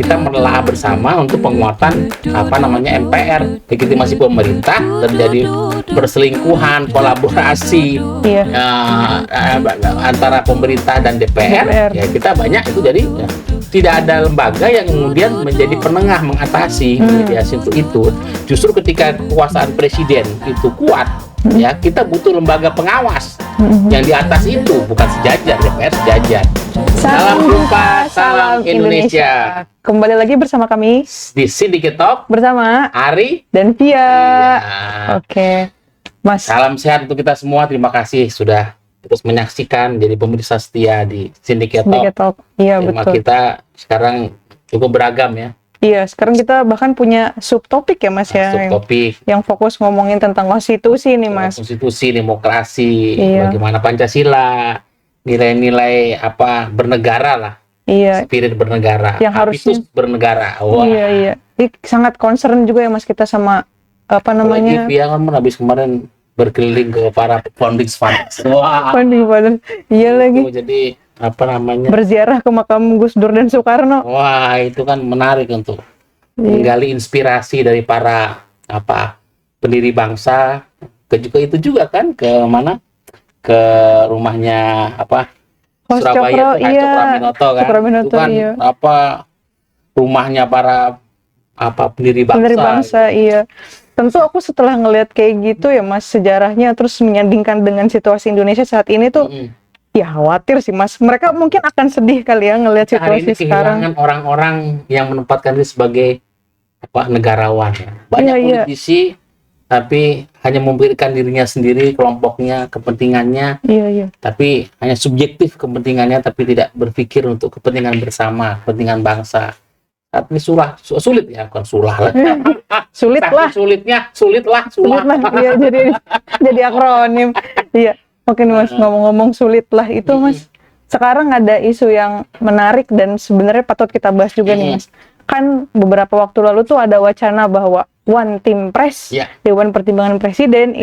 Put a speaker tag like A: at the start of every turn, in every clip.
A: kita menelaah bersama untuk penguatan MPR, legitimasi pemerintah, terjadi perselingkuhan, kolaborasi antara pemerintah dan DPR. Ya kita banyak itu, jadi ya, tidak ada lembaga yang kemudian menjadi penengah mengatasi mediasi untuk itu. Justru ketika kekuasaan presiden itu kuat, ya kita butuh lembaga pengawas yang di atas itu, bukan sejajar, DPR sejajar. Salam jumpa, salam Indonesia.
B: Kembali lagi bersama kami
A: di Syndicate Talk
B: bersama
A: Ari
B: dan Via.
A: Iya.
B: Oke, Mas.
A: Salam sehat untuk kita semua. Terima kasih sudah terus menyaksikan, jadi pemirsa setia di Syndicate Talk.
B: Iya,
A: tema
B: betul.
A: kita sekarang cukup beragam ya.
B: Iya, sekarang kita bahkan punya subtopik ya Mas ya,
A: Subtopik
B: yang fokus ngomongin tentang konstitusi nih Mas.
A: konstitusi, demokrasi,
B: Iya.
A: bagaimana Pancasila, nilai-nilai bernegara lah.
B: Iya.
A: Spirit bernegara,
B: Yang harusnya
A: bernegara. Wah.
B: Iya. Ini sangat concern juga ya Mas kita sama
A: Apalagi Via kan habis kemarin berkeliling ke para founding fathers. Wah.
B: Founding Fathers. Iya lagi.
A: Jadi
B: berziarah ke makam Gus Dur dan Soekarno.
A: Wah, itu kan menarik untuk menggali inspirasi dari para pendiri bangsa. Itu juga kan ke mana? Ke rumahnya Surabaya, Cokraminoto kan. Itu kan
B: iya.
A: Rumahnya para pendiri bangsa.
B: Pendiri bangsa, iya. Tentu aku setelah ngelihat kayak gitu ya Mas, sejarahnya terus menyandingkan dengan situasi Indonesia saat ini tuh ya khawatir sih Mas. Mereka mungkin akan sedih kali ya ngelihat situasi sekarang.
A: Kehilangan orang-orang yang menempatkan diri sebagai negarawan. Banyak politisi tapi hanya memikirkan dirinya sendiri, kelompoknya, kepentingannya.
B: Iya.
A: Tapi hanya subjektif kepentingannya, tapi tidak berpikir untuk kepentingan bersama, kepentingan bangsa. Tapi sulit ya, bukan sulah lah.
B: Sulit lah. Iya, jadi akronim. Iya. Oke nih Mas, ngomong-ngomong sulit lah itu Mas. Sekarang ada isu yang menarik dan sebenarnya patut kita bahas juga nih Mas. Kan beberapa waktu lalu tuh ada wacana bahwa One Team Press, Dewan Pertimbangan Presiden,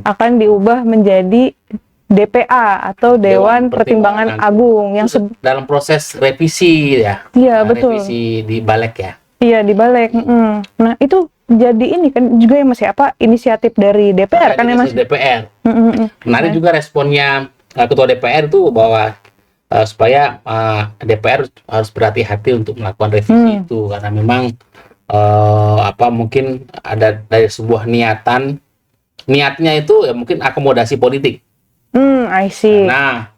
B: akan diubah menjadi DPA atau Dewan Pertimbangan Agung yang
A: dalam proses revisi ya.
B: Iya, betul.
A: Revisi di Balik ya.
B: Iya, di Balik. Nah, itu jadi ini kan juga ya Mas ya, inisiatif dari DPR kan ya Mas?
A: DPR. Menarik juga responnya Ketua DPR itu bahwa supaya DPR harus berhati-hati untuk melakukan revisi itu, karena memang mungkin ada dari sebuah niatnya itu ya mungkin akomodasi politik.
B: I see.
A: Nah,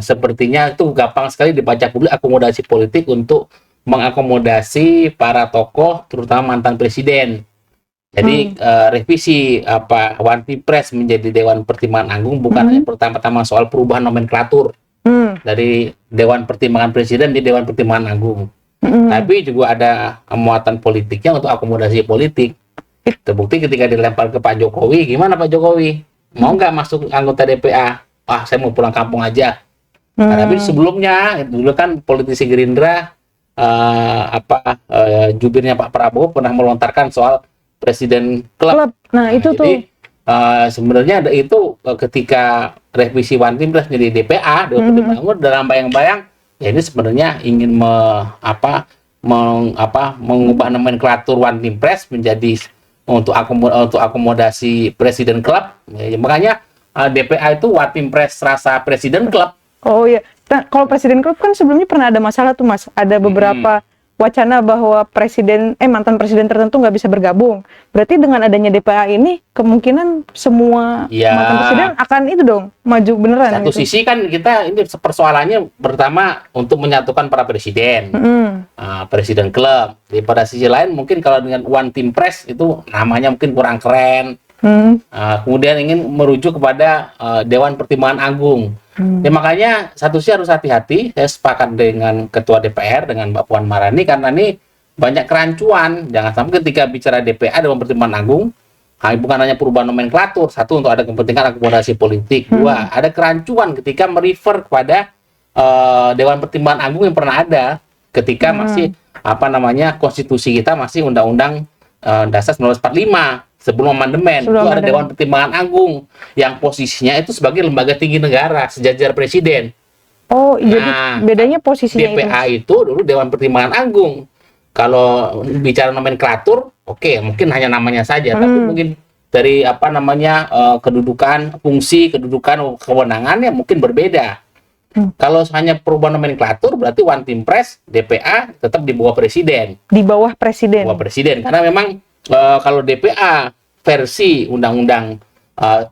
A: sepertinya itu gampang sekali dibaca publik, akomodasi politik untuk mengakomodasi para tokoh, terutama mantan presiden. Jadi revisi One Team Press menjadi Dewan Pertimbangan Agung bukan hanya pertama-tama soal perubahan nomenklatur dari Dewan Pertimbangan Presiden di Dewan Pertimbangan Agung, tapi juga ada muatan politiknya untuk akomodasi politik. Terbukti ketika dilempar ke Pak Jokowi, gimana Pak Jokowi? Mau nggak masuk anggota DPA? Saya mau pulang kampung aja. Nah, tapi sebelumnya dulu kan politisi Gerindra jubirnya Pak Prabowo pernah melontarkan soal Presiden Club.
B: Nah, itu
A: jadi, sebenarnya itu ketika revisi One Team Press menjadi DPA, dalam bayang-bayang ya ini sebenarnya ingin mengubah nomenklatur One Team Press menjadi untuk akomodasi Presiden Club. Ya, makanya DPA itu One Team Press rasa Presiden Club.
B: Oh iya. Nah, kalau Presiden Club kan sebelumnya pernah ada masalah tuh Mas. Ada beberapa wacana bahwa mantan presiden tertentu nggak bisa bergabung. Berarti dengan adanya DPA ini kemungkinan semua mantan presiden akan itu dong maju beneran.
A: Satu sisi kan kita ini persoalannya pertama untuk menyatukan para presiden, Presiden Club. Pada sisi lain mungkin kalau dengan One Team Press itu namanya mungkin kurang keren. Kemudian ingin merujuk kepada Dewan Pertimbangan Agung. Ya, makanya satu sisi harus hati-hati. Saya sepakat dengan Ketua DPR dengan Mbak Puan Maharani karena ini banyak kerancuan. Jangan sampai ketika bicara DPA Dewan Pertimbangan Agung bukan hanya perubahan nomenklatur, satu untuk ada kepentingan akomodasi politik, dua ada kerancuan ketika merefer kepada Dewan Pertimbangan Agung yang pernah ada ketika masih konstitusi kita masih Undang-Undang Dasar 1945. Sebelum amandemen itu ada Dewan Pertimbangan Agung yang posisinya itu sebagai lembaga tinggi negara sejajar presiden.
B: Oh, jadi
A: Nah,
B: bedanya posisinya itu.
A: DPA itu dulu Dewan Pertimbangan Agung. Kalau bicara nomenklatur, oke, mungkin hanya namanya saja, tapi mungkin dari apa namanya kedudukan, fungsi, kedudukan, kewenangannya mungkin berbeda. Kalau hanya perubahan nomenklatur, berarti One Team Press, DPA tetap di bawah presiden.
B: Di bawah presiden.
A: Bawah presiden, karena memang kalau DPA versi undang-undang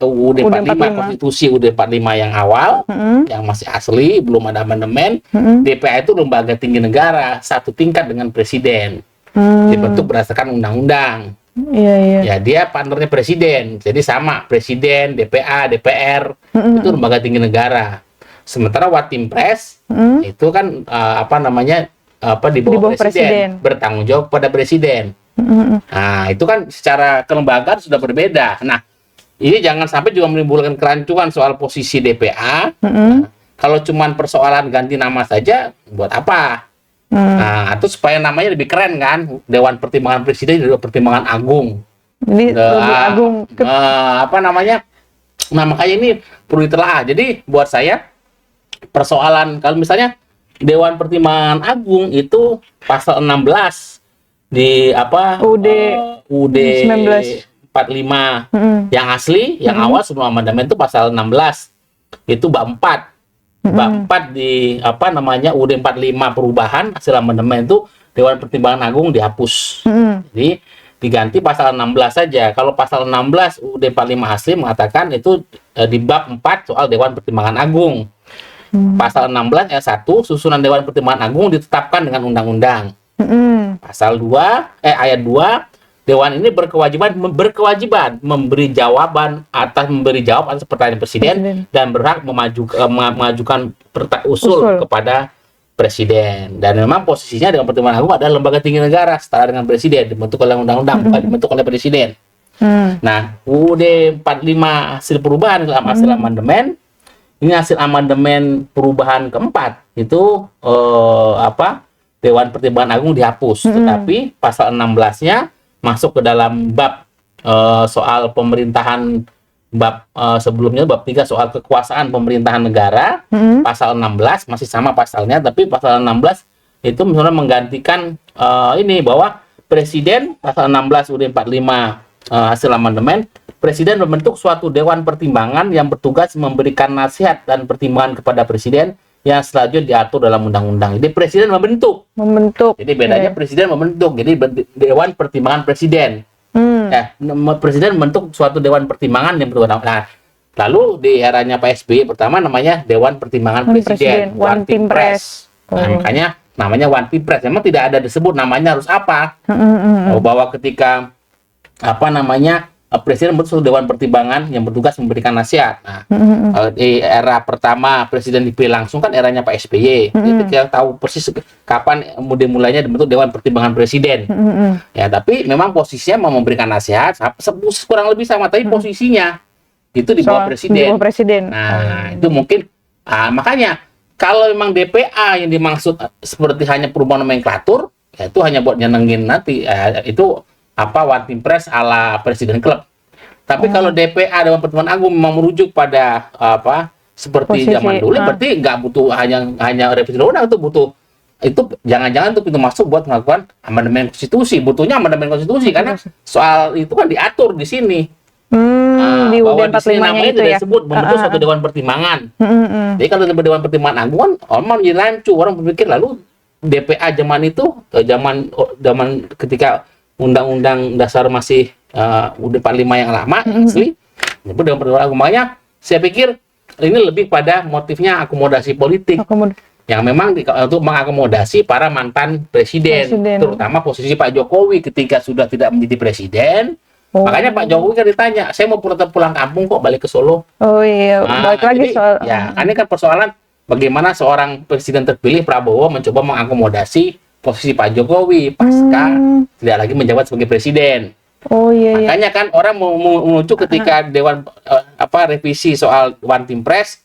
A: UUD 45, konstitusi UUD 45 yang awal, yang masih asli, belum ada amandemen, DPA itu lembaga tinggi negara, satu tingkat dengan presiden, dibentuk berdasarkan undang-undang. Ya, dia partnernya presiden, jadi sama presiden, DPA, DPR, itu lembaga tinggi negara. Sementara One Team Press itu kan di bawah presiden, bertanggung jawab pada presiden. Nah, itu kan secara kelembagaan sudah berbeda. Nah, ini jangan sampai juga menimbulkan kerancuan soal posisi DPA. Nah, kalau cuman persoalan ganti nama saja, buat apa? Nah, atau supaya namanya lebih keren kan, Dewan Pertimbangan Presiden, Dewan Pertimbangan Agung.
B: Jadi lebih agung.
A: Nah, makanya ini perlu ditelaah. Jadi buat saya persoalan kalau misalnya Dewan Pertimbangan Agung itu pasal 16 di UUD 45 yang asli, yang awal sebelum amandemen itu pasal 16 itu bab 4. Bab 4 di UUD 45 perubahan hasil amandemen itu Dewan Pertimbangan Agung dihapus. Jadi diganti pasal 16 saja. Kalau pasal 16 UUD 45 asli mengatakan itu di bab 4 soal Dewan Pertimbangan Agung. Pasal 16 ayat 1 susunan Dewan Pertimbangan Agung ditetapkan dengan undang-undang. Pasal 2 ayat 2 Dewan ini berkewajiban memberi jawaban atas pertanyaan presiden dan berhak mengajukan usul kepada presiden. Dan memang posisinya Dewan Pertimbangan Agung adalah lembaga tinggi negara setara dengan presiden, dibentuk oleh undang-undang, bukan dibentuk oleh presiden. Nah, UUD 45 hasil perubahan dalam hasil amandemen, ini hasil amandemen perubahan keempat itu Dewan Pertimbangan Agung dihapus, tetapi pasal 16-nya masuk ke dalam bab soal pemerintahan, bab sebelumnya bab 3 soal kekuasaan pemerintahan negara. Pasal 16 masih sama pasalnya, tapi pasal 16 itu misalnya menggantikan ini bahwa presiden, pasal 16 UUD 45 hasil amandemen, presiden membentuk suatu dewan pertimbangan yang bertugas memberikan nasihat dan pertimbangan kepada presiden yang selanjutnya diatur dalam undang-undang. Jadi presiden membentuk. Jadi bedanya presiden membentuk. Jadi Dewan Pertimbangan Presiden. Presiden membentuk suatu Dewan Pertimbangan yang berwenang. Nah, lalu di eranya Pak SBY pertama namanya Dewan Pertimbangan Presiden. One Team Press. Nah, makanya namanya One Team Press. Memang tidak ada disebut namanya harus apa. Bahwa ketika presiden membentuk Dewan Pertimbangan yang bertugas memberikan nasihat. Nah, di era pertama presiden dipilih langsung kan eranya Pak SBY. Jadi kita tahu persis kapan mulainya dibentuk Dewan Pertimbangan Presiden. Ya, tapi memang posisinya mau memberikan nasihat, kurang lebih sama, tapi posisinya itu di bawah presiden. Nah, itu mungkin makanya kalau memang DPA yang dimaksud seperti hanya perubahan nomenklatur, ya itu hanya buat nyenengin nanti. Itu One Team Press ala Presiden Club. Tapi kalau DPA Dewan Pertimbangan Agung memang merujuk pada seperti zaman dulu, berarti nggak butuh hanya revisi undang-undang, itu butuh itu jangan-jangan itu pintu masuk buat melakukan amandemen konstitusi. Butuhnya amandemen konstitusi karena soal itu kan diatur di sini.
B: Di
A: bahwa
B: UUD
A: di sini
B: 45-nya
A: namanya
B: itu
A: tidak
B: ya.
A: disebut membentuk suatu Dewan Pertimbangan. Jadi kalau Dewan Pertimbangan Agung kan orang menjadi rancu, orang berpikir lalu DPA zaman itu zaman ketika Undang-Undang Dasar masih UUD 45 yang lama asli, itu Dewan Pertimbangan Agung. Makanya saya pikir ini lebih pada motifnya akomodasi politik yang memang untuk mengakomodasi para mantan presiden, terutama posisi Pak Jokowi ketika sudah tidak menjadi presiden. Makanya Pak Jokowi kan ditanya, saya mau pulang kampung kok balik ke Solo.
B: Balik lagi soal.
A: Ini kan persoalan bagaimana seorang presiden terpilih Prabowo mencoba mengakomodasi posisi Pak Jokowi pasca tidak lagi menjabat sebagai presiden. Makanya kan orang menuju ketika Dewan revisi soal One Team Press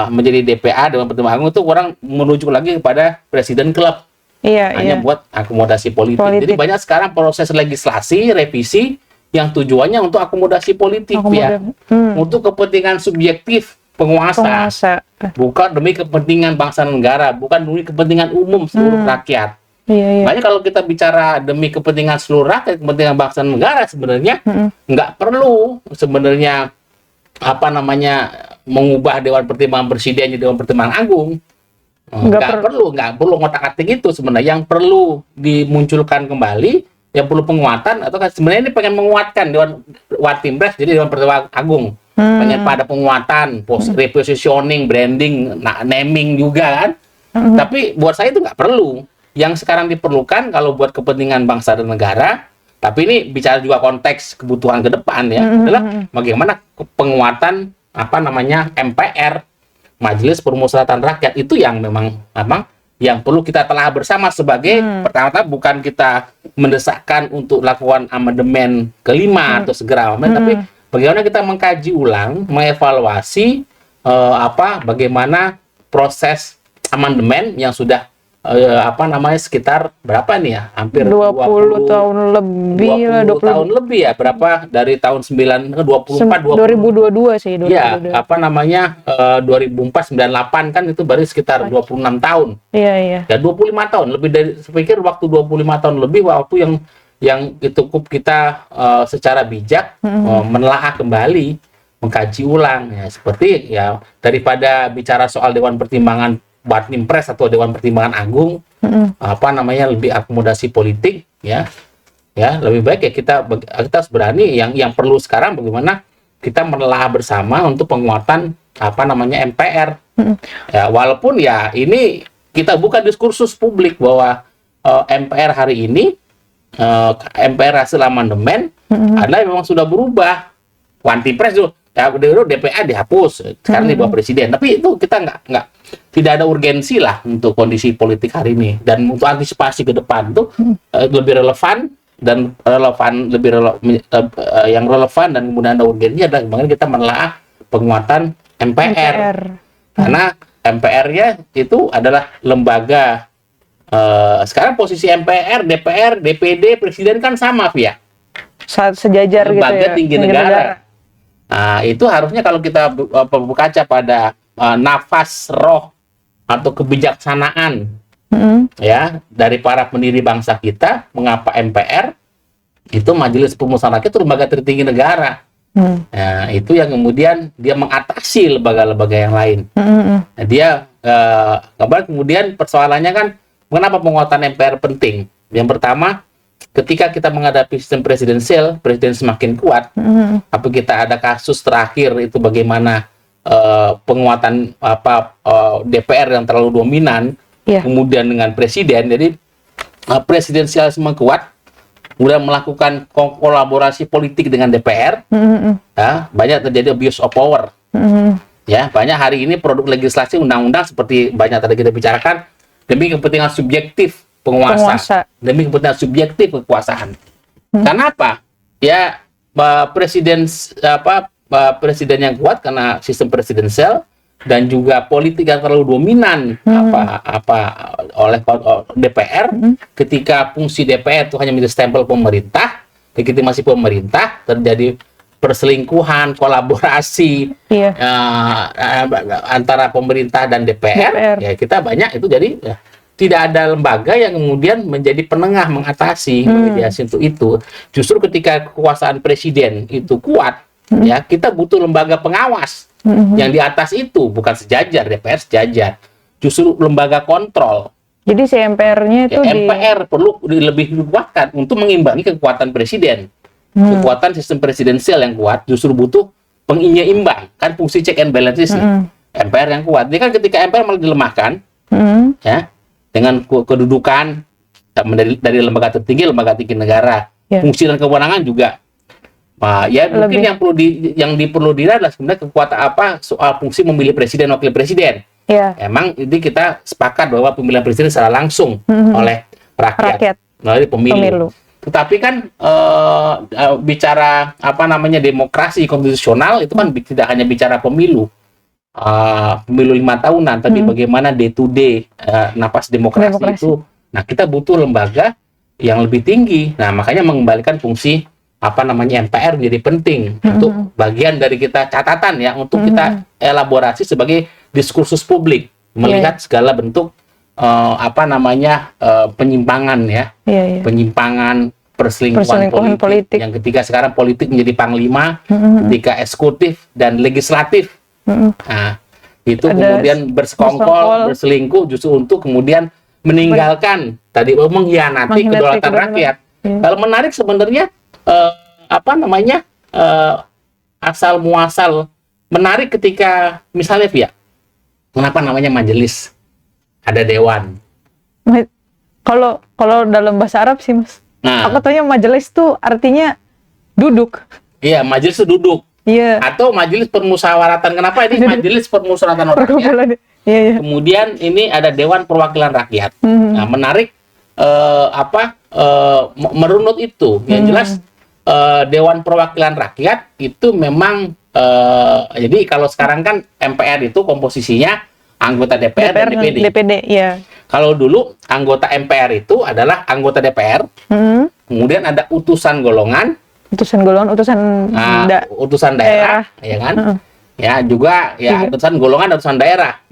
A: menjadi DPA Dewan Pertimbangan Agung, itu orang menuju lagi kepada Presiden Club. Hanya buat akomodasi politik. Jadi banyak sekarang proses legislasi, revisi yang tujuannya untuk akomodasi politik, untuk kepentingan subjektif penguasa, bukan demi kepentingan bangsa dan negara, bukan demi kepentingan umum seluruh rakyat.
B: Iya.
A: Makanya kalau kita bicara demi kepentingan seluruh rakyat, kepentingan bangsa dan negara, sebenarnya nggak perlu sebenarnya mengubah Dewan Pertimbangan Presiden jadi Dewan Pertimbangan Agung. Nggak perlu ngotak-atik itu sebenarnya. Yang perlu dimunculkan kembali, yang perlu penguatan, atau sebenarnya ini pengen menguatkan Dewan Timpres jadi Dewan Pertimbangan Agung. Pengen pada penguatan, repositioning, branding, naming juga kan. Tapi buat saya itu nggak perlu. Yang sekarang diperlukan kalau buat kepentingan bangsa dan negara, tapi ini bicara juga konteks kebutuhan ke depan ya, adalah bagaimana penguatan MPR, Majelis Permusyawaratan Rakyat, itu yang memang yang perlu kita telah bersama sebagai pertama-tama bukan kita mendesakkan untuk lakukan amandemen kelima atau segera amandemen, tapi bagaimana kita mengkaji ulang, mengevaluasi bagaimana proses amandemen yang sudah sekitar berapa nih ya? Hampir
B: 20 tahun lebih lah,
A: 20 tahun lebih ya, berapa dari tahun
B: 2022 sih, 2022.
A: Ya, 2004 98 kan itu baru sekitar 26 tahun.
B: Iya.
A: Ya 25 tahun, lebih dari, saya pikir waktu 25 tahun lebih waktu yang cukup kita secara bijak menelaah kembali, mengkaji ulang ya, seperti ya daripada bicara soal Dewan Pertimbangan Timpres atau Dewan Pertimbangan Agung, lebih akomodasi politik ya lebih baik ya kita harus berani, yang perlu sekarang bagaimana kita menelaah bersama untuk penguatan MPR. Ya, walaupun ya ini kita buka diskursus publik bahwa MPR hari ini, MPR hasil amandemen adalah memang sudah berubah. One Timpres dulu DPA dihapus, sekarang di bawah presiden. Tapi itu kita tidak ada urgensi lah untuk kondisi politik hari ini, dan untuk antisipasi ke depan itu lebih relevan yang relevan dan kemudian ada urgensi adalah bagaimana kita menelaah penguatan MPR. Karena MPR-nya itu adalah lembaga, sekarang posisi MPR, DPR, DPD, presiden kan sama via
B: sejajar
A: lembaga
B: gitu ya,
A: tinggi negara. Nah, itu harusnya kalau kita berkaca pada nafas roh atau kebijaksanaan ya dari para pendiri bangsa kita, mengapa MPR itu Majelis Permusyawaratan Rakyat itu lembaga tertinggi negara. Nah, itu yang kemudian dia mengatasi lembaga-lembaga yang lain. Nah, dia kemudian persoalannya kan, kenapa penguatan MPR penting? Yang pertama, ketika kita menghadapi sistem presidensial, presiden semakin kuat. Tapi kita ada kasus terakhir itu bagaimana penguatan DPR yang terlalu dominan, kemudian dengan presiden, jadi presidensialisme kuat, kemudian melakukan kolaborasi politik dengan DPR, ya, banyak terjadi abuse of power. Ya, banyak hari ini produk legislasi undang-undang seperti banyak tadi kita bicarakan demi kepentingan subjektif penguasa. Demi kepentingan subjektif kekuasaan. Karena apa? Ya, presiden yang kuat karena sistem presidensial dan juga politik yang terlalu dominan oleh DPR. Ketika fungsi DPR itu hanya menjadi stempel pemerintah, legitimasi pemerintah, terjadi perselingkuhan, kolaborasi antara pemerintah dan DPR. Ya kita banyak itu, jadi ya, tidak ada lembaga yang kemudian menjadi penengah mengatasi mediasi untuk itu. Justru ketika kekuasaan presiden itu kuat, ya kita butuh lembaga pengawas yang di atas itu, bukan sejajar DPR sejajar, justru lembaga kontrol.
B: Jadi si MPR-nya itu
A: MPR perlu lebih dikuatkan untuk mengimbangi kekuatan presiden. Kekuatan sistem presidensial yang kuat justru butuh pengimbang, kan fungsi check and balances MPR yang kuat. Jadi kan ketika MPR malah dilemahkan, ya dengan kedudukan dari lembaga tertinggi, lembaga tinggi negara, fungsi dan kewenangan juga. Ya mungkin yang perlu dilihat adalah sebenarnya kekuatan soal fungsi memilih presiden, wakil presiden. Emang ini kita sepakat bahwa pemilihan presiden secara langsung oleh rakyat melalui pemilu. Tetapi kan bicara demokrasi konstitusional itu kan tidak hanya bicara pemilu 5 tahunan, tapi bagaimana day to day napas demokrasi itu. Nah, kita butuh lembaga yang lebih tinggi. Nah, makanya mengembalikan fungsi MPR menjadi penting untuk bagian dari kita catatan ya, untuk kita elaborasi sebagai diskursus publik melihat segala bentuk penyimpangan ya, penyimpangan perselingkuhan politik. Yang ketiga sekarang politik menjadi panglima, ketika eksekutif dan legislatif. Nah, itu kemudian bersekongkol, berselingkuh justru untuk kemudian meninggalkan tadi mengkhianati kedaulatan rakyat. Kalau menarik sebenarnya asal muasal menarik ketika misalnya Via, kenapa namanya majelis? Ada dewan.
B: Kalau dalam bahasa Arab sih Mas.
A: Nah,
B: aku tanya majelis tuh artinya duduk.
A: Iya, majelis itu duduk.
B: Iya.
A: Atau majelis permusyawaratan. Kenapa ini majelis permusyawaratan rakyat?
B: Iya.
A: Kemudian ini ada dewan perwakilan rakyat. Nah, menarik merunut itu. Yang jelas dewan perwakilan rakyat itu memang jadi kalau sekarang kan MPR itu komposisinya anggota DPR dan DPD.
B: Iya.
A: Kalau dulu anggota MPR itu adalah anggota DPR, kemudian ada utusan golongan, utusan daerah, ya kan? Ya juga ya utusan golongan dan utusan daerah.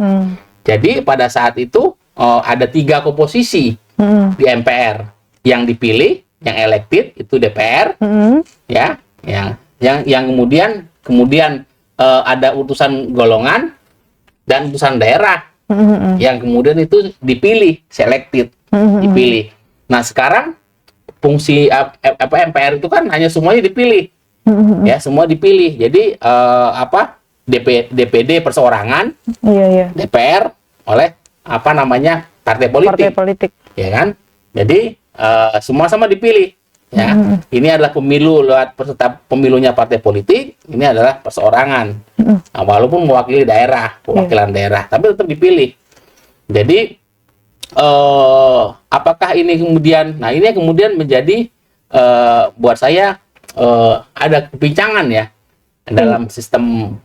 A: Jadi pada saat itu ada 3 komposisi di MPR, yang dipilih, yang elected itu DPR, ya, yang kemudian ada utusan golongan dan utusan daerah yang kemudian itu dipilih, selected, dipilih. Nah sekarang fungsi MPR itu kan hanya semuanya dipilih, ya semua dipilih. Jadi DPD perseorangan, DPR oleh partai politik, ya kan? Jadi semua sama dipilih. Ya, ini adalah pemilu lewat peserta pemilunya partai politik, ini adalah perseorangan. Nah, walaupun mewakili daerah, perwakilan daerah, tapi tetap dipilih. Jadi apakah ini kemudian, nah ini kemudian menjadi buat saya ada kebincangan ya dalam sistem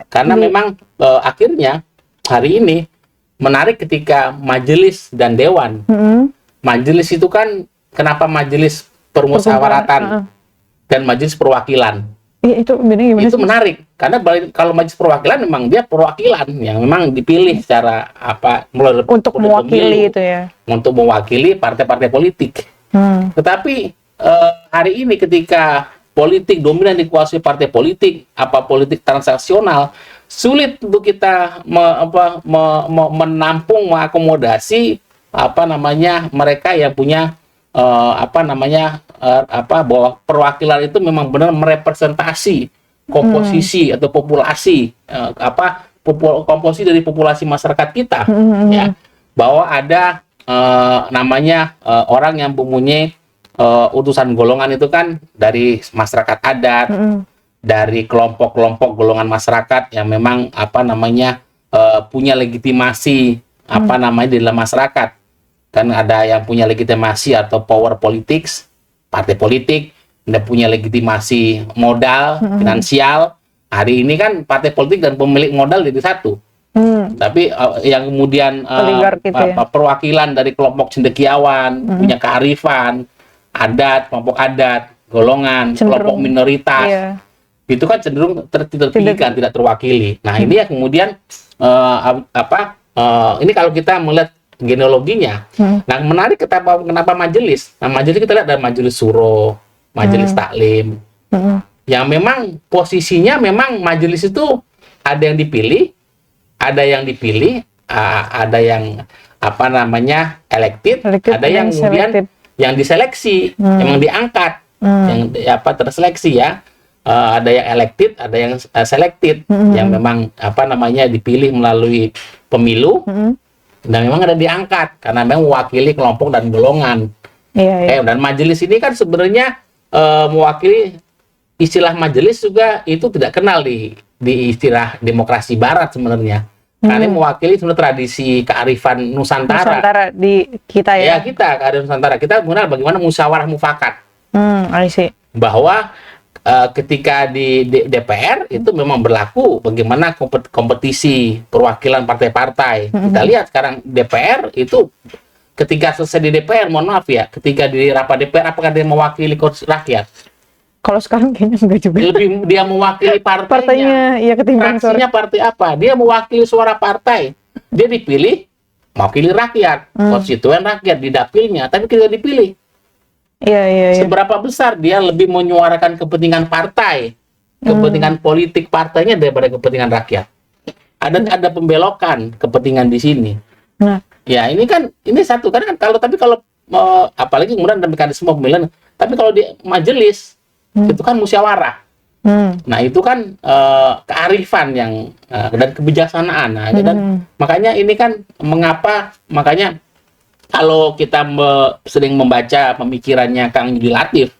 A: karena memang akhirnya hari ini menarik ketika majelis dan dewan. Majelis itu kan kenapa majelis permusyawaratan dan majelis perwakilan?
B: Iya, itu bedanya gimana?
A: Itu menarik karena kalau majelis perwakilan memang dia perwakilan yang memang dipilih secara
B: untuk mewakili itu ya.
A: Untuk mewakili partai-partai politik. Tetapi hari ini ketika politik dominan dikuasai partai politik, politik transaksional, sulit untuk kita menampung, mengakomodasi mereka yang punya bahwa perwakilan itu memang benar merepresentasi komposisi atau populasi komposisi dari populasi masyarakat kita, ya, bahwa ada orang yang mempunyai utusan golongan itu kan dari masyarakat adat, dari kelompok-kelompok golongan masyarakat yang memang punya legitimasi di dalam masyarakat. Kan ada yang punya legitimasi atau power politics, partai politik, ada punya legitimasi modal, finansial. Hari ini kan partai politik dan pemilik modal jadi satu. Tapi yang kemudian perwakilan dari kelompok cendekiawan, punya kearifan, kelompok adat, golongan, kelompok minoritas, itu kan cenderung terpilihkan, tidak terwakili. Nah ini ya kemudian ini kalau kita melihat genealoginya. Nah, menarik kenapa majelis? Nah, majelis kita lihat ada majelis suro, majelis taklim. Yang memang posisinya memang majelis itu ada yang dipilih, ada yang elected, ada yang kemudian yang diseleksi, memang diangkat, yang terseleksi ya. Ada yang elected, ada yang selected, yang memang dipilih melalui pemilu. Dan memang ada diangkat karena memang mewakili kelompok dan golongan. Dan majelis ini kan sebenarnya mewakili, istilah majelis juga itu tidak kenal di istilah demokrasi barat sebenarnya. Karena mewakili sebenarnya tradisi kearifan Nusantara
B: di kita ya.
A: Ya, kearifan Nusantara. Kita mengenal bagaimana musyawarah mufakat.
B: I see.
A: Bahwa ketika di DPR itu memang berlaku bagaimana kompetisi perwakilan partai-partai. Kita lihat sekarang DPR itu ketika selesai di DPR, mohon maaf ya, ketika di rapat DPR apakah dia mewakili rakyat?
B: Kalau sekarang kayaknya enggak juga.
A: Lebih dia mewakili
B: Partainya, iya ketimbang suara.
A: Fraksinya partai apa? Dia mewakili suara partai. Dia dipilih mewakili rakyat, konstituen rakyat di dapilnya, tapi tidak dipilih.
B: Iya.
A: Seberapa besar dia lebih menyuarakan kepentingan partai, kepentingan politik partainya daripada kepentingan rakyat. Ada pembelokan kepentingan di sini.
B: Nah,
A: ya ini satu kan kalau apalagi kemudian ada mekanisme pemilihan, tapi kalau di majelis itu kan musyawarah. Nah itu kan kearifan yang dan kebijaksanaan. Nah, dan makanya ini kan makanya kalau kita sering membaca pemikirannya Kang Yudi Latif,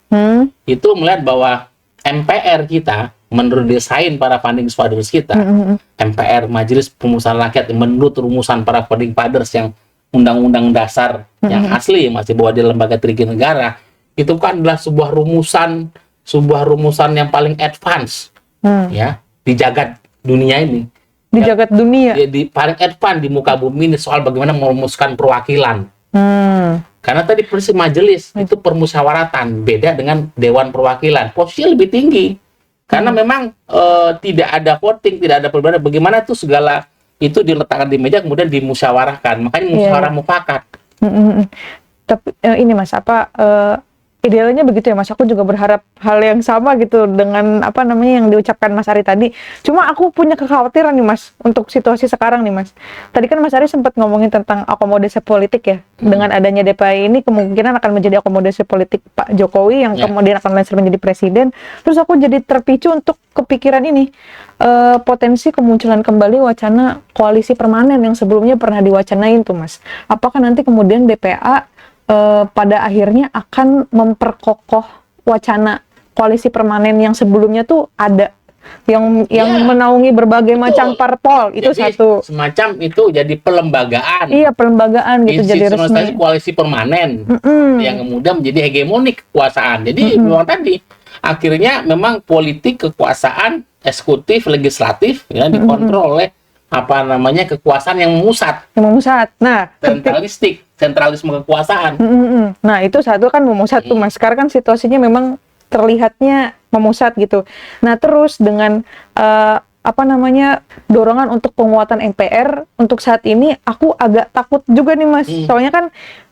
A: itu melihat bahwa MPR kita menurut desain para founding fathers kita, MPR Majelis Permusawaratan Rakyat menurut rumusan para founding fathers yang undang-undang dasar yang asli masih bahwa di lembaga tinggi negara, itu kan adalah sebuah rumusan yang paling advance ya di jagat dunia ini.
B: Di jagat dunia.
A: Di paling advance di muka bumi ini soal bagaimana merumuskan perwakilan. Karena tadi prinsip majelis itu permusyawaratan, beda dengan dewan perwakilan. Posisinya lebih tinggi. Karena memang tidak ada voting, tidak ada perbedaan. Bagaimana itu segala itu diletakkan di meja kemudian dimusyawarahkan. Makanya musyawarah mufakat.
B: Tapi ini Mas, idealnya begitu ya Mas. Aku juga berharap hal yang sama gitu dengan yang diucapkan Mas Ari tadi. Cuma aku punya kekhawatiran nih Mas untuk situasi sekarang nih Mas. Tadi kan Mas Ari sempat ngomongin tentang akomodasi politik ya. Dengan adanya DPI ini kemungkinan akan menjadi akomodasi politik Pak Jokowi yang kemudian akan lanjut menjadi presiden. Terus aku jadi terpicu untuk kepikiran ini. Potensi kemunculan kembali wacana koalisi permanen yang sebelumnya pernah diwacanain tuh Mas. Apakah nanti kemudian DPA pada akhirnya akan memperkokoh wacana koalisi permanen yang sebelumnya tuh ada yang menaungi berbagai macam parpol itu. Jadi, satu
A: semacam itu jadi pelembagaan.
B: Iya, pelembagaan gitu, jadi resmi
A: koalisi permanen yang kemudian menjadi hegemonik kekuasaan. Jadi memang tadi akhirnya memang politik kekuasaan eksekutif legislatif ya dikontrol oleh kekuasaan yang memusat. Nah, sentralisme kekuasaan.
B: Nah, itu satu kan memusat tuh Mas. Sekarang kan situasinya memang terlihatnya memusat gitu. Nah, terus dengan dorongan untuk penguatan MPR untuk saat ini aku agak takut juga nih Mas. Soalnya kan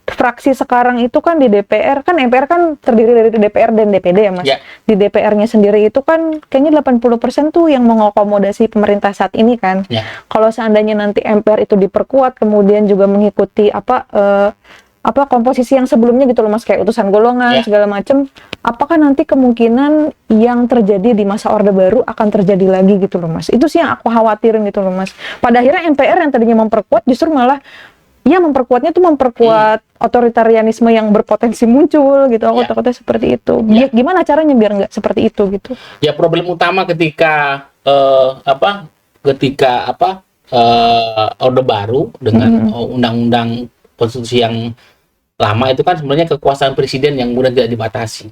B: fraksi sekarang itu kan di DPR, kan MPR kan terdiri dari DPR dan DPD ya Mas. Di DPR-nya sendiri itu kan kayaknya 80% tuh yang mengakomodasi pemerintah saat ini kan. Kalau seandainya nanti MPR itu diperkuat kemudian juga mengikuti komposisi yang sebelumnya gitu loh Mas, kayak utusan golongan segala macam, apakah nanti kemungkinan yang terjadi di masa Orde Baru akan terjadi lagi gitu loh Mas. Itu sih yang aku khawatirin gitu loh Mas. Pada akhirnya MPR yang tadinya memperkuat justru malah memperkuatnya tuh memperkuat otoritarianisme yang berpotensi muncul gitu. Aku takutnya seperti itu. Gimana caranya biar nggak seperti itu gitu?
A: Ya, problem utama ketika Orde Baru dengan undang-undang konstitusi yang lama itu kan sebenarnya kekuasaan presiden yang kemudian tidak dibatasi.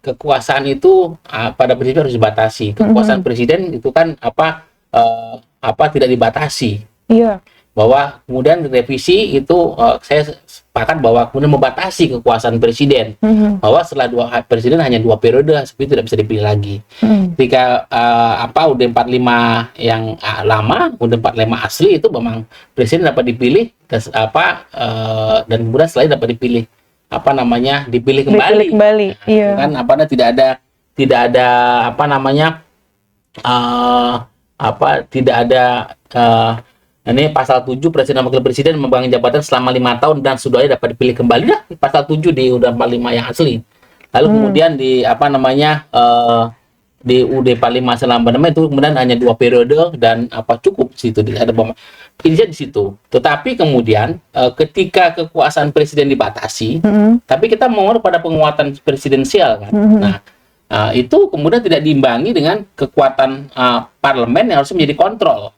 A: Kekuasaan itu pada prinsipnya harus dibatasi. Kekuasaan presiden itu kan tidak dibatasi.
B: Iya.
A: Bahwa kemudian revisi itu saya sepakat bahwa kemudian membatasi kekuasaan presiden, bahwa setelah presiden hanya 2 periode seperti tidak bisa dipilih lagi. Ketika UUD 45 yang lama, UUD 45 asli itu memang presiden dapat dipilih dan kemudian setelah dapat dipilih dipilih kembali.
B: Iya.
A: Kan tidak ada ini pasal 7 presiden dan wakil presiden memegang jabatan selama 5 tahun dan sudahnya dapat dipilih kembali pasal 7 di UUD 45 yang asli. Lalu kemudian di di UUD 45 selama itu kemudian hanya 2 periode dan cukup situ ada intinya di situ. Tetapi kemudian ketika kekuasaan presiden dibatasi, tapi kita mau pada penguatan presidensial kan. Nah, itu kemudian tidak diimbangi dengan kekuatan parlemen yang harus menjadi kontrol.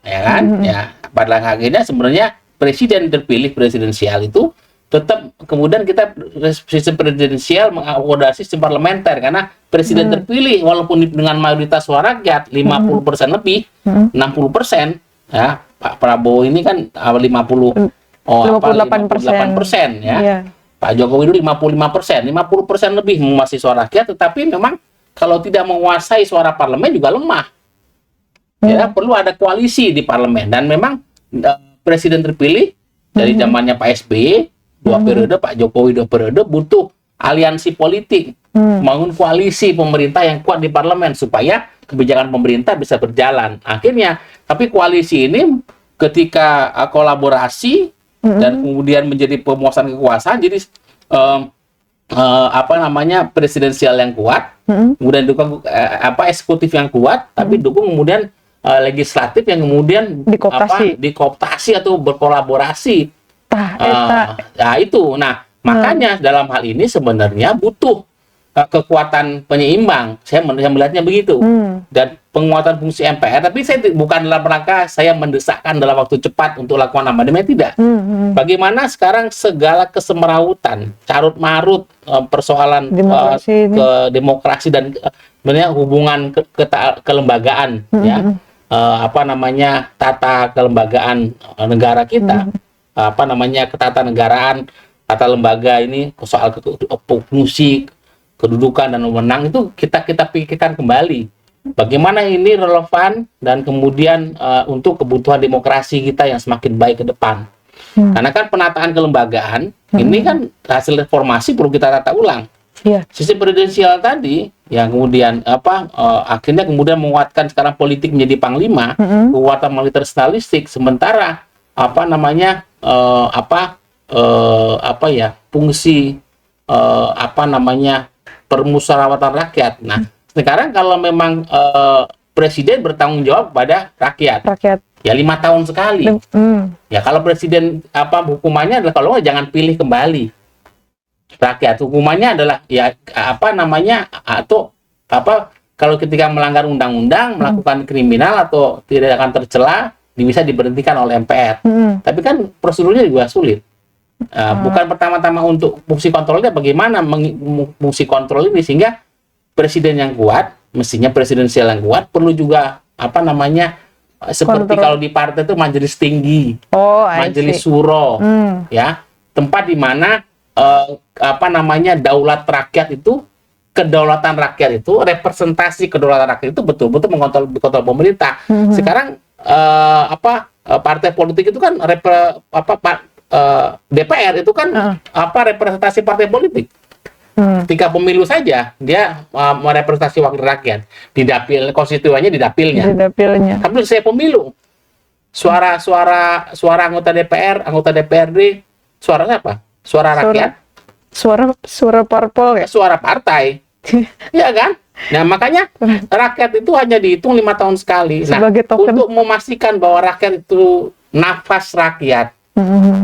A: Ya kan? Ya, pada akhirnya sebenarnya presiden terpilih presidensial itu tetap kemudian kita sistem presidensial mengakomodasi sistem parlementer karena presiden terpilih walaupun dengan mayoritas suara rakyat 50% lebih, 60% ya. Pak Prabowo ini kan 58% ya. Pak Jokowi itu 55%, 50% lebih menguasai suara rakyat, tetapi memang kalau tidak menguasai suara parlemen juga lemah. Ya, perlu ada koalisi di parlemen, dan memang presiden terpilih dari zamannya Pak SBY 2 periode, Pak Jokowi 2 periode, butuh aliansi politik, bangun koalisi pemerintah yang kuat di parlemen supaya kebijakan pemerintah bisa berjalan. Akhirnya, tapi koalisi ini ketika kolaborasi dan kemudian menjadi pemuasan kekuasaan, jadi presidensial yang kuat, kemudian dukung eksekutif yang kuat, tapi dukung kemudian legislatif yang kemudian dikooptasi atau berkolaborasi. Nah itu, makanya dalam hal ini sebenarnya butuh kekuatan penyeimbang. Saya melihatnya begitu. Dan penguatan fungsi MPR, tapi saya bukan dalam rangka saya mendesakkan dalam waktu cepat untuk lakukan amandemen, tidak. Bagaimana sekarang segala kesemerawutan, carut marut persoalan demokrasi dan sebenarnya hubungan kelembagaan, ya, tata kelembagaan negara kita, ketatanegaraan, tata lembaga ini soal fungsi, kedudukan dan wewenang itu kita pikirkan kembali. Bagaimana ini relevan dan kemudian untuk kebutuhan demokrasi kita yang semakin baik ke depan. Karena kan penataan kelembagaan ini kan hasil reformasi perlu kita tata ulang. Sistem presidensial tadi yang kemudian akhirnya kemudian menguatkan sekarang politik menjadi panglima, kekuatan militer statalistik, sementara fungsi permusyawaratan rakyat. Nah, sekarang kalau memang presiden bertanggung jawab kepada rakyat, ya 5 tahun sekali. Ya kalau presiden hukumannya adalah kalau jangan pilih kembali rakyat. Hukumannya adalah ya kalau ketika melanggar undang-undang, melakukan kriminal atau tidak akan tercela, bisa diberhentikan oleh MPR. Tapi kan prosedurnya juga sulit. Bukan pertama-tama untuk fungsi kontrolnya, bagaimana fungsi kontrol ini sehingga presiden yang kuat, mestinya presidensial yang kuat, perlu juga seperti kalau di partai itu majelis tinggi, majelis suro, ya, tempat di mana daulat rakyat itu, kedaulatan rakyat itu, representasi kedaulatan rakyat itu betul-betul mengontrol pemerintah. Sekarang partai politik itu kan DPR itu kan representasi partai politik. Ketika pemilu saja dia merepresentasi wakil rakyat, didapil konstituennya di dapilnya. Tapi saya pemilu, suara anggota DPR, anggota DPRD, suaranya apa? Suara rakyat.
B: Suara parpol ya?
A: Suara partai. Iya kan? Nah, makanya rakyat itu hanya dihitung 5 tahun sekali. Nah, untuk memastikan bahwa rakyat itu nafas rakyat,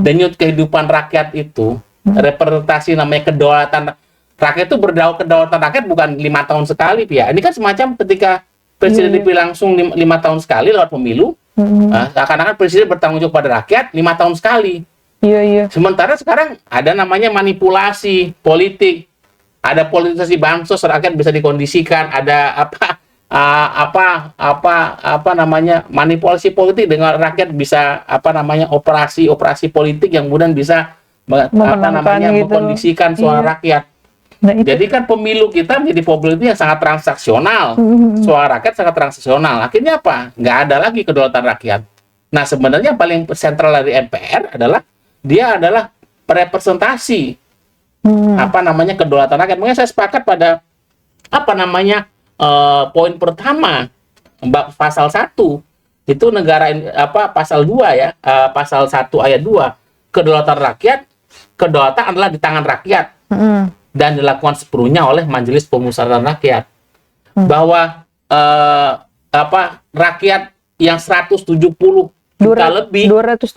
A: denyut kehidupan rakyat itu, representasi namanya kedaulatan rakyat itu kedaulatan rakyat bukan 5 tahun sekali, ya. Ini kan semacam ketika presiden dipilih langsung 5 tahun sekali lewat pemilu, seakan-akan presiden bertanggung jawab pada rakyat 5 tahun sekali. Sementara sekarang ada namanya manipulasi politik, ada politisasi bansos, rakyat bisa dikondisikan, ada manipulasi politik dengan rakyat bisa operasi politik yang kemudian bisa mengkondisikan suara rakyat. Jadi kan pemilu kita menjadi politik yang sangat transaksional, suara rakyat sangat transaksional. Akhirnya apa? Nggak ada lagi kedaulatan rakyat. Nah, sebenarnya yang paling sentral dari MPR adalah dia adalah representasi kedaulatan rakyat. Makanya saya sepakat pada poin pertama pasal 1 itu negara pasal 2 ya, pasal 1 ayat 2, kedaulatan rakyat, kedaulatan adalah di tangan rakyat dan dilakukan sepenuhnya oleh Majelis Pemusyawaratan Rakyat. Bahwa rakyat yang 170 juta lebih 270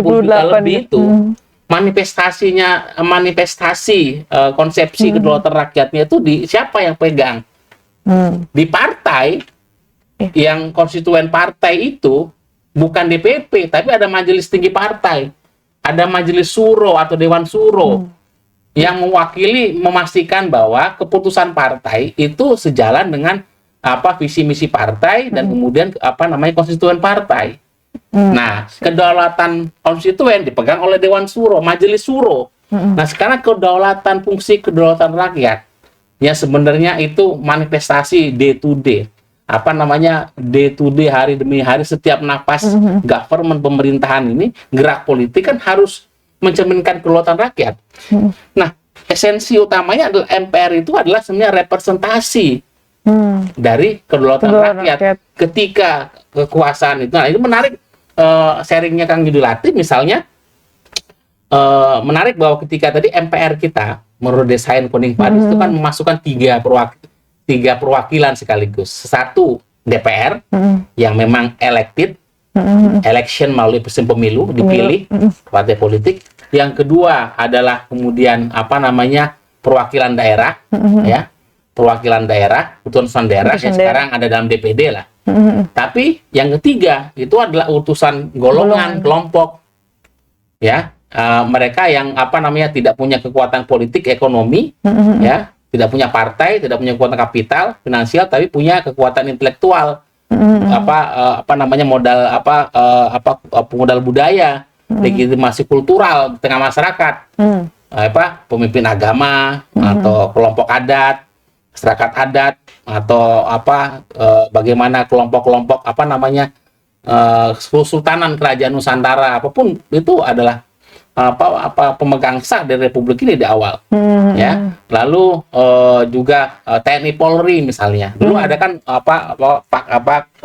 A: juta lebih itu manifestasi konsepsi kedaulatan rakyatnya itu siapa yang pegang? Di partai yang konstituen partai itu bukan DPP, tapi ada majelis tinggi partai, ada majelis suro atau dewan suro yang memastikan bahwa keputusan partai itu sejalan dengan visi misi partai dan kemudian konstituen partai. Nah, kedaulatan konstituen dipegang oleh Dewan Suro, Majelis Suro. Nah, sekarang fungsi kedaulatan rakyat, ya sebenarnya itu manifestasi day to day. Apa namanya, day to day, hari demi hari, setiap napas government pemerintahan ini, gerak politik kan harus mencerminkan kedaulatan rakyat. Nah, esensi utamanya adalah MPR itu adalah sebenarnya representasi dari kedaulatan rakyat. Ketika kekuasaan itu, nah itu menarik sharingnya Kang Yudi Latif misalnya, menarik bahwa ketika tadi MPR kita menurut desain Koning Paris itu kan memasukkan tiga perwakilan sekaligus. Satu DPR yang memang elected, election melalui sistem pemilu, dipilih partai politik. Yang kedua adalah kemudian apa namanya, perwakilan daerah, ya, perwakilan daerah, utusan daerah yang sekarang ada dalam DPD lah. Tapi yang ketiga itu adalah utusan golongan, kelompok, ya, mereka yang apa namanya tidak punya kekuatan politik, ekonomi, ya, tidak punya partai, tidak punya kekuatan kapital, finansial, tapi punya kekuatan intelektual, apa namanya, modal budaya, legitimasi kultural di tengah masyarakat, pemimpin agama atau kelompok adat, masyarakat adat, atau bagaimana kelompok-kelompok Kesultanan Kerajaan Nusantara, apapun itu adalah pemegang sah dari Republik ini di awal, ya. Lalu juga TNI Polri misalnya, dulu ada kan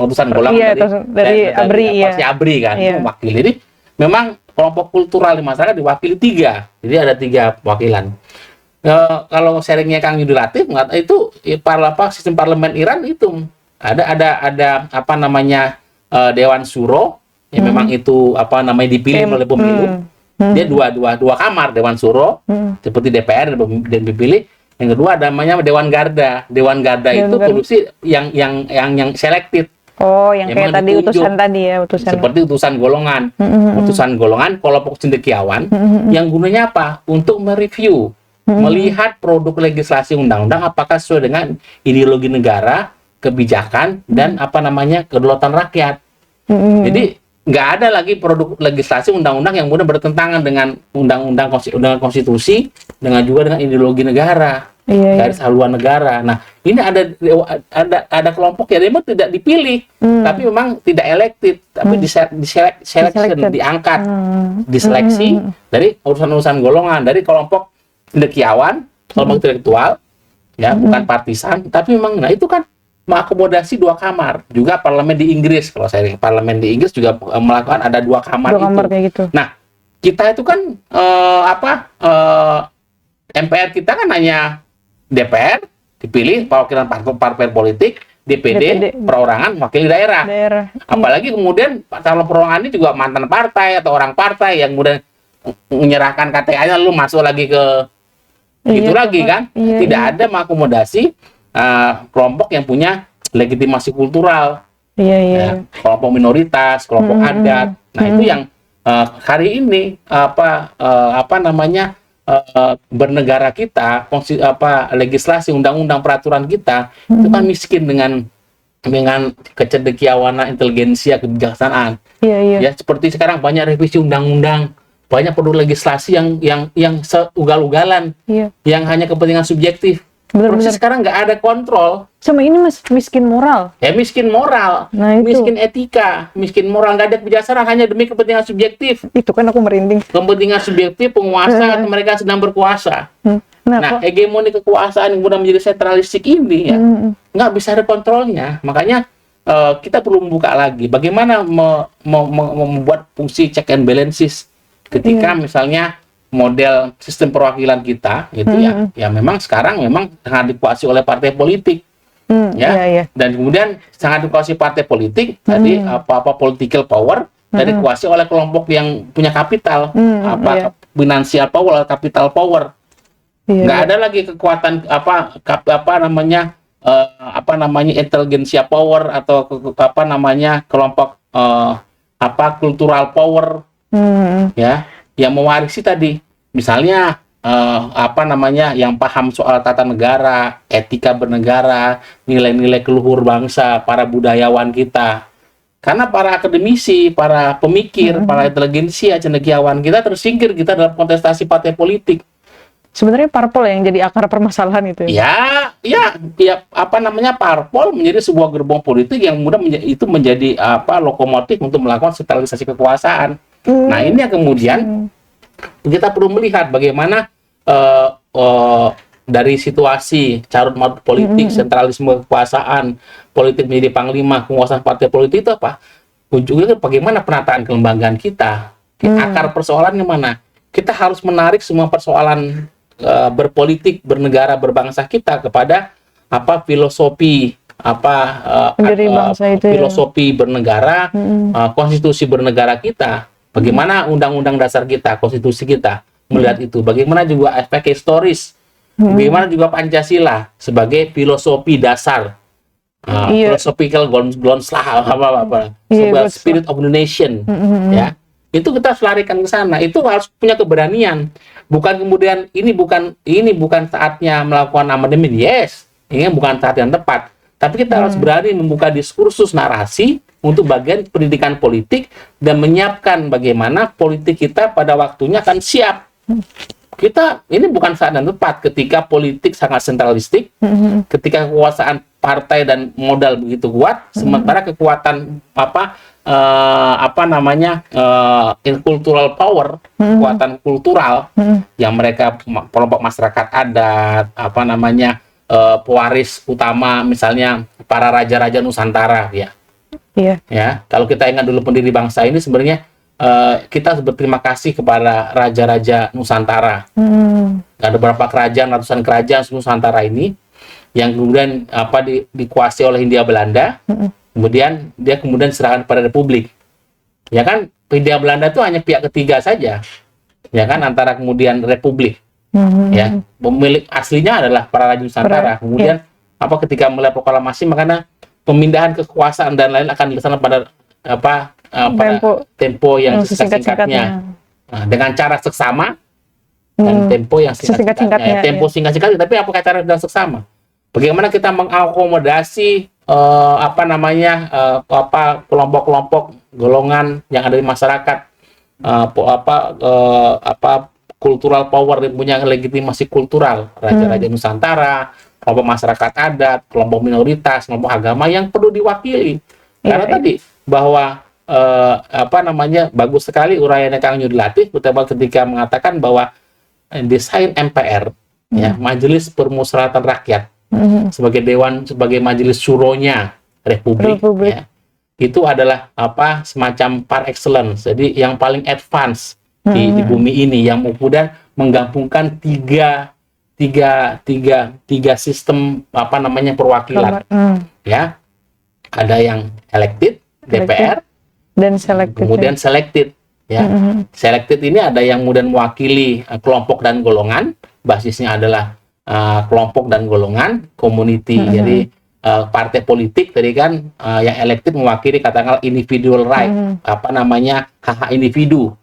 A: utusan golongan dari ABRI, ABRI kan, mewakili. Jadi memang kelompok kultural di masyarakat diwakili tiga, jadi ada tiga wakilan. Kalau sharingnya Kang Yudi Latif, itu sistem parlemen Iran itu ada apa namanya, Dewan Suro yang memang itu dipilih oleh pemilu. Dia dua kamar Dewan Suro, seperti DPR dan dipilih. Yang kedua ada namanya Dewan Garda. Dewan Garda itu produksi yang selected.
B: Oh, yang kayak tadi utusan tadi ya,
A: seperti utusan golongan. Utusan golongan kelompok cendekiawan yang gunanya apa? Untuk mereview, melihat produk legislasi undang-undang apakah sesuai dengan ideologi negara, kebijakan, dan kedaulatan rakyat. Jadi nggak ada lagi produk legislasi undang-undang yang mudah bertentangan dengan undang-undang konstitusi, dengan ideologi negara, garis haluan negara. Nah, ini ada kelompok yang memang tidak dipilih, tapi memang tidak elected, tapi diangkat, diseleksi dari urusan-urusan golongan, dari kelompok cendekiawan, kelompok intelektual, ya, bukan partisan, tapi memang, nah itu kan mengakomodasi dua kamar. Juga parlemen di Inggris, kalau saya parlemen di Inggris juga melakukan ada dua kamar
B: kayak gitu.
A: Nah, kita itu kan MPR kita kan hanya DPR dipilih perwakilan partai politik, DPD perorangan wakil daerah. Apalagi kemudian calon perorangan ini juga mantan partai atau orang partai yang kemudian menyerahkan KTA-nya lalu masuk lagi ke lagi kan. Tidak ada mengakomodasi kelompok yang punya legitimasi kultural, ya, kelompok minoritas, kelompok adat. Nah, itu yang hari ini bernegara kita, legislasi, undang-undang, peraturan kita itu kan miskin dengan kecendekiawanan, inteligensia, kebijaksanaan. Ya, seperti sekarang banyak revisi undang-undang, banyak produk legislasi yang seugal-ugalan, yang hanya kepentingan subjektif. Proses sekarang nggak ada kontrol.
B: Sama ini miskin moral.
A: Ya, miskin moral, miskin etika, miskin moral, nggak ada kebijaksanaan, hanya demi kepentingan subjektif.
B: Itu kan aku merinding.
A: Kepentingan subjektif penguasa atau mereka sedang berkuasa. Nah, hegemoni kekuasaan yang mudah menjadi sentralistik ini ya nggak bisa ada kontrolnya. Makanya kita perlu membuka lagi bagaimana membuat fungsi check and balances ketika misalnya model sistem perwakilan kita gitu ya memang sekarang memang sangat dikuasai oleh partai politik, dan kemudian sangat dikuasai partai politik tadi political power dan dikuasai oleh kelompok yang punya kapital, financial power, capital power. Nggak ada lagi kekuatan inteligensia power atau kelompok cultural power, ya, yang mewarisi tadi misalnya yang paham soal tata negara, etika bernegara, nilai-nilai keluhur bangsa, para budayawan kita, Karena para akademisi, para pemikir, para inteligensia, cendekiawan kita tersingkir kita dalam kontestasi partai politik.
B: Sebenarnya parpol yang jadi akar permasalahan itu.
A: Ya, apa namanya, parpol menjadi sebuah gerbong politik yang mudah menjadi apa, lokomotif untuk melakukan sentralisasi kekuasaan. Nah, ini yang kemudian kita perlu melihat bagaimana dari situasi carut marut politik, sentralisme kekuasaan, politik menjadi panglima, penguasaan partai politik itu apa? Ujungnya bagaimana penataan kelembagaan kita? Akar persoalannya mana? Kita harus menarik semua persoalan berpolitik, bernegara, berbangsa kita kepada apa, filosofi filosofi bernegara, konstitusi bernegara kita. Bagaimana undang-undang dasar kita, konstitusi kita melihat itu? Bagaimana juga aspek historis? Bagaimana juga Pancasila sebagai filosofi dasar, philosophical grounds lah, sebuah spirit of the nation, ya. Itu kita harus larikan ke sana. Itu harus punya keberanian. Bukan kemudian ini bukan saatnya melakukan amandemen. Yes, ini bukan saat yang tepat. Tapi kita harus berani membuka diskursus narasi untuk bagian pendidikan politik dan menyiapkan bagaimana politik kita pada waktunya akan siap. Ini bukan saat yang tepat ketika politik sangat sentralistik, ketika kekuasaan partai dan modal begitu kuat, sementara kekuatan cultural power, kekuatan kultural yang mereka kelompok masyarakat adat, pewaris utama misalnya para raja-raja Nusantara, ya. Ya, kalau kita ingat dulu pendiri bangsa ini sebenarnya kita berterima kasih kepada raja-raja Nusantara. Ada beberapa kerajaan, ratusan kerajaan Nusantara ini yang kemudian dikuasai oleh Hindia Belanda. Kemudian dia diserahkan pada Republik. Ya kan, Hindia Belanda itu hanya pihak ketiga saja. Ya kan, antara kemudian Republik. Ya, pemilik aslinya adalah para raja Nusantara. Kemudian ketika melihat proklamasi, makanya pemindahan kekuasaan dan lain akan dilaksanakan pada tempo yang singkat-singkatnya, dengan cara seksama dan tempo yang singkat-singkatnya. Tempo singkat-singkatnya, tapi apakah cara yang seksama? Bagaimana kita mengakomodasi kelompok-kelompok golongan yang ada di masyarakat, cultural power yang punya legitimasi kultural, raja-raja Nusantara, kelompok masyarakat adat, kelompok minoritas, kelompok agama yang perlu diwakili. Karena tadi bahwa bagus sekali uraiannya Kang Yudi Latif ketika mengatakan bahwa desain MPR, ya, Majelis Permusyawaratan Rakyat, sebagai majelis syuronya Republik. Ya, itu adalah semacam par excellence, jadi yang paling advance di bumi ini, yang kemudian menggabungkan tiga sistem perwakilan. Ya, ada yang elected, DPR,
B: dan selected,
A: kemudian selected, ya. Selected ini ada yang kemudian mewakili kelompok dan golongan, basisnya adalah kelompok dan golongan, community. Jadi partai politik tadi kan yang elected mewakili katakanlah individual right, hak individu.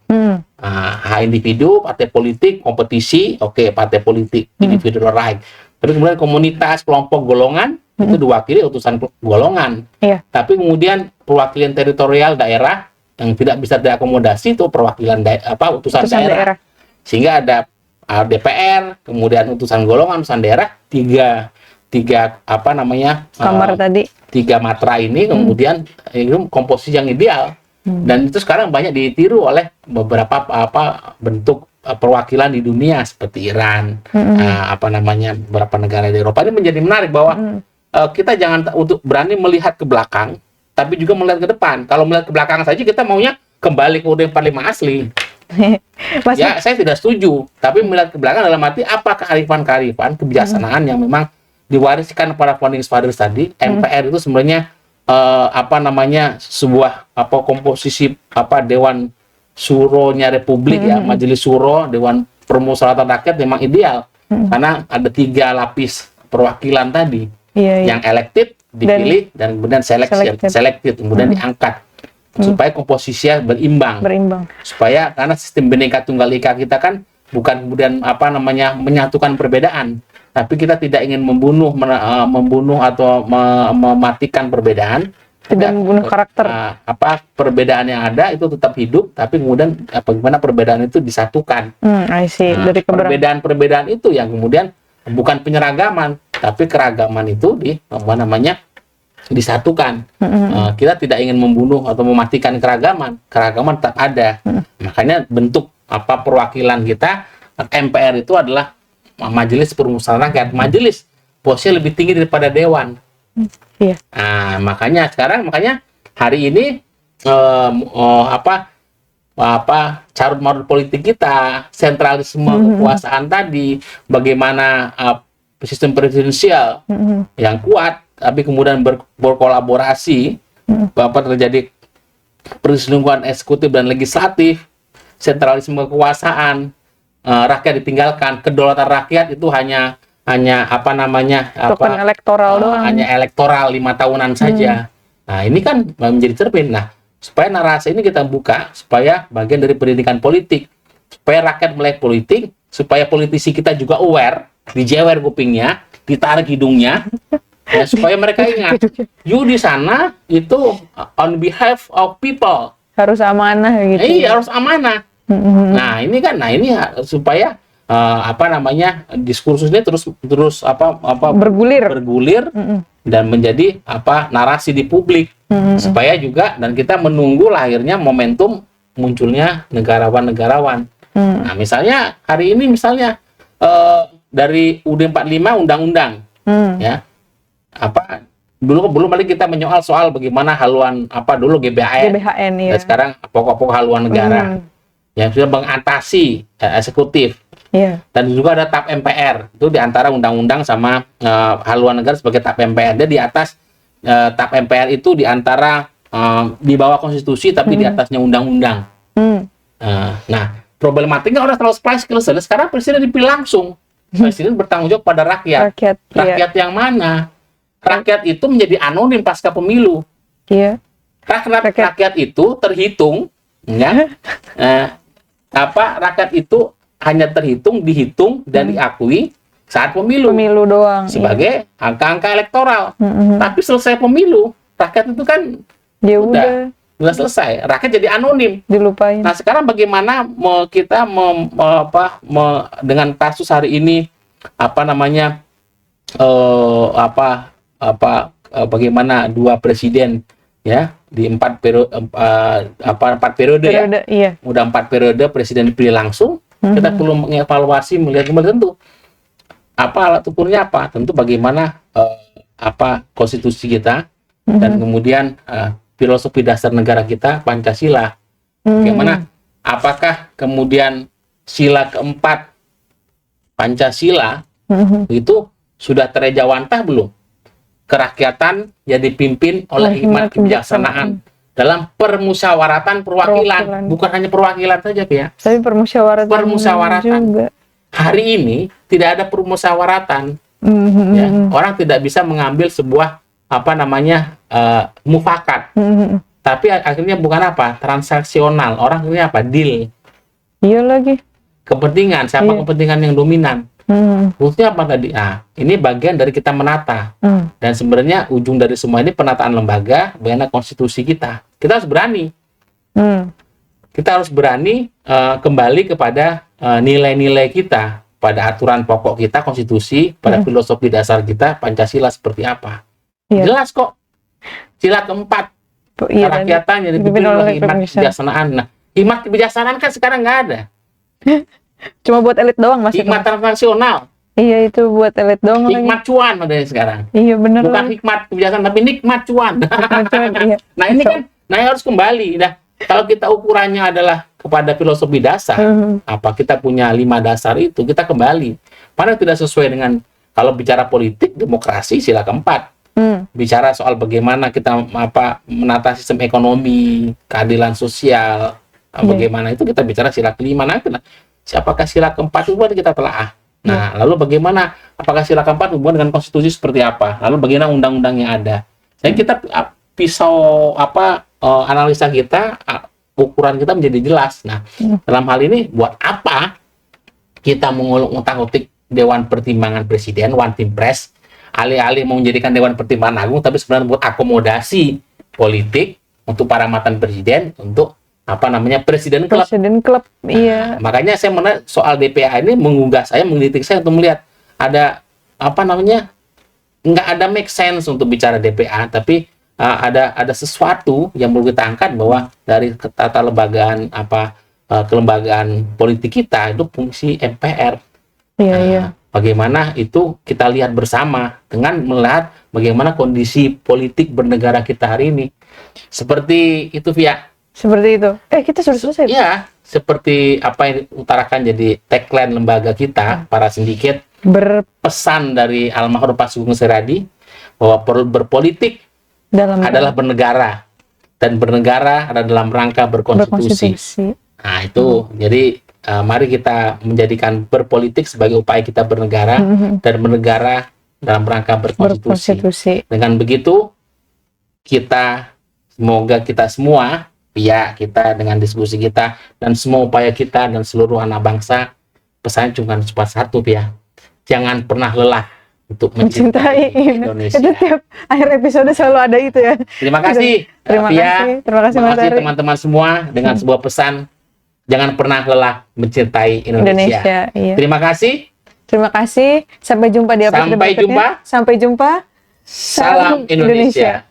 A: Hak individu, partai politik, kompetisi, partai politik, individual right. Tapi kemudian komunitas, kelompok, golongan itu diwakili utusan golongan. Tapi kemudian perwakilan teritorial daerah yang tidak bisa diakomodasi itu perwakilan utusan daerah. Sehingga ada DPR, kemudian utusan golongan, utusan daerah, tiga
B: kamar tadi.
A: Tiga matra ini kemudian itu komposisi yang ideal. Dan itu sekarang banyak ditiru oleh beberapa bentuk perwakilan di dunia seperti Iran, beberapa negara di Eropa. Ini menjadi menarik bahwa kita jangan untuk berani melihat ke belakang, tapi juga melihat ke depan. Kalau melihat ke belakang saja kita maunya kembali ke UUD 45 asli. Ya, saya tidak setuju. Tapi melihat ke belakang dalam arti apa kearifan-kearifan, kebijaksanaan yang memang diwariskan para founding fathers tadi. MPR itu sebenarnya sebuah komposisi Dewan Suronya Republik, ya, Majelis Suro, Dewan Permusyawaratan Rakyat memang ideal karena ada 3 lapis perwakilan tadi. Yang elected dipilih dan kemudian selected kemudian diangkat supaya komposisinya berimbang. Supaya karena sistem Bhinneka Tunggal Ika kita kan bukan kemudian menyatukan perbedaan, tapi kita tidak ingin membunuh atau mematikan perbedaan,
B: Tidak membunuh karakter.
A: Perbedaan yang ada itu tetap hidup, tapi kemudian bagaimana perbedaan itu disatukan.
B: I see. Dari
A: perbedaan itu yang kemudian bukan penyeragaman, tapi keragaman itu disatukan. Kita tidak ingin membunuh atau mematikan keragaman tetap ada. Makanya bentuk perwakilan kita MPR itu adalah Majelis Permusyawaratan Rakyat. Majelis posisinya lebih tinggi daripada dewan.
B: Iya.
A: Makanya hari ini carut marut politik kita, sentralisme kekuasaan tadi, bagaimana sistem presidensial yang kuat, tapi kemudian berkolaborasi, terjadi perselingkuhan eksekutif dan legislatif, sentralisme kekuasaan, rakyat ditinggalkan, kedaulatan rakyat itu hanya
B: token elektoral doang.
A: Hanya elektoral 5 tahunan saja. Nah, ini kan menjadi cermin. Nah, supaya narasi ini kita buka, supaya bagian dari pendidikan politik, supaya rakyat melek politik, supaya politisi kita juga aware, dijewer kupingnya, ditarik hidungnya, ya, supaya mereka ingat, you di sana itu on behalf of people.
B: Harus amanah gitu.
A: Iya, harus amanah. Nah, ini supaya diskursus ini terus bergulir dan menjadi narasi di publik, supaya juga dan kita menunggu lahirnya momentum munculnya negarawan. Nah, misalnya hari ini dari UUD 45 undang-undang ya belum lagi kita menyoal soal bagaimana haluan dulu GBHN
B: ya.
A: Dan sekarang pokok-pokok haluan negara yang sudah mengatasi eksekutif.
B: Yeah.
A: Dan juga ada TAP MPR, itu diantara undang-undang sama haluan negara sebagai TAP MPR. Dia di atas TAP MPR itu diantara di bawah konstitusi tapi di atasnya undang-undang. Nah, problematiknya orang terlalu selesai. Sekarang presiden dipilih langsung. Presiden bertanggung jawab pada rakyat. Rakyat yang mana? Rakyat itu menjadi anonim pasca pemilu.
B: Iya.
A: Rakyat itu terhitung, ya. Rakyat itu hanya dihitung dan diakui saat pemilu
B: doang
A: sebagai angka-angka elektoral. Tapi selesai pemilu, rakyat itu kan udah selesai. Rakyat jadi anonim,
B: dilupain.
A: Nah, sekarang bagaimana kita dengan kasus hari ini bagaimana dua presiden ya di 4 periode ya.
B: Iya.
A: Udah 4 periode presiden dipilih langsung. Kita perlu mengevaluasi, melihat tentu alat ukurnya tentu bagaimana konstitusi kita dan kemudian filosofi dasar negara kita Pancasila. Bagaimana apakah kemudian sila keempat Pancasila itu sudah terejawantah belum? Kerakyatan yang dipimpin oleh hikmat kebijaksanaan dalam permusyawaratan perwakilan, bukan hanya perwakilan saja, ya.
B: Tapi permusyawaratan juga.
A: Hari ini tidak ada permusyawaratan. Ya. Orang tidak bisa mengambil sebuah mufakat. Tapi akhirnya bukan transaksional. Orang akhirnya deal.
B: Iya lagi.
A: Kepentingan, kepentingan yang dominan. Maksudnya apa tadi? Ini bagian dari kita menata. Dan sebenarnya ujung dari semua ini penataan lembaga, bagaimana konstitusi kita. Kita harus berani. Kita harus berani kembali kepada nilai-nilai kita, pada aturan pokok kita, konstitusi, pada filosofi dasar kita, Pancasila seperti apa. Jelas kok. Sila keempat. Kerakyatan yang dipimpin oleh hikmat kebijaksanaan. Nah, hikmat kebijaksanaan kan sekarang nggak ada.
B: Cuma buat elit doang, Mas.
A: Hikmat transaksional.
B: Iya, itu buat elit doang.
A: Hikmat cuan adanya sekarang.
B: Iya, benar.
A: Bukan hikmat kebijaksanaan, tapi nikmat cuan.
B: Iya.
A: Nah, ini kan harus kembali. Nah, kalau kita ukurannya adalah kepada filosofi dasar, kita punya 5 dasar itu, kita kembali. Padahal tidak sesuai dengan, kalau bicara politik, demokrasi, sila keempat. Bicara soal bagaimana kita menata sistem ekonomi, keadilan sosial, bagaimana itu kita bicara sila kelima. Nah, siapakah sila keempat itu kita telaah. Nah, lalu bagaimana, apakah sila keempat hubungan dengan konstitusi seperti apa? Lalu bagaimana undang-undang yang ada? Jadi kita analisa kita, ukuran kita menjadi jelas. Nah, dalam hal ini buat apa kita mengutak-utik Dewan Pertimbangan Presiden, One Team Press, alih-alih mau menjadikan Dewan Pertimbangan Agung, tapi sebenarnya buat akomodasi politik untuk para mantan presiden untuk presiden klub.
B: Presiden klub, iya.
A: Makanya saya menarik soal DPA ini menggugah saya, mengkritik saya untuk melihat ada nggak ada make sense untuk bicara DPA, tapi ada sesuatu yang perlu kita angkat bahwa dari tata lembagaan kelembagaan politik kita itu fungsi MPR.
B: Iya, iya.
A: Bagaimana itu kita lihat bersama dengan melihat bagaimana kondisi politik bernegara kita hari ini. Seperti itu, Via.
B: Seperti itu. Kita sudah selesai.
A: Iya, seperti apa yang diutarakan jadi tagline lembaga kita, para sindiket, berpesan dari almarhum Pak Sugeng Siradi bahwa berpolitik adalah bernegara, dan bernegara adalah dalam rangka berkonstitusi. Nah, itu. Jadi mari kita menjadikan berpolitik sebagai upaya kita bernegara dan bernegara dalam rangka berkonstitusi. Dengan begitu semoga kita semua, ya, kita dengan diskusi kita dan semua upaya kita dan seluruh anak bangsa, pesan cuma satu, ya, jangan pernah lelah untuk mencintai Indonesia.
B: Itu tiap akhir episode selalu ada itu, ya.
A: Terima kasih,
B: terima kasih
A: Mas Ari. Teman-teman semua dengan sebuah pesan, jangan pernah lelah mencintai Indonesia.
B: Iya.
A: Terima kasih.
B: Terima kasih. Sampai jumpa di episode berikutnya. Sampai jumpa.
A: Salam Indonesia.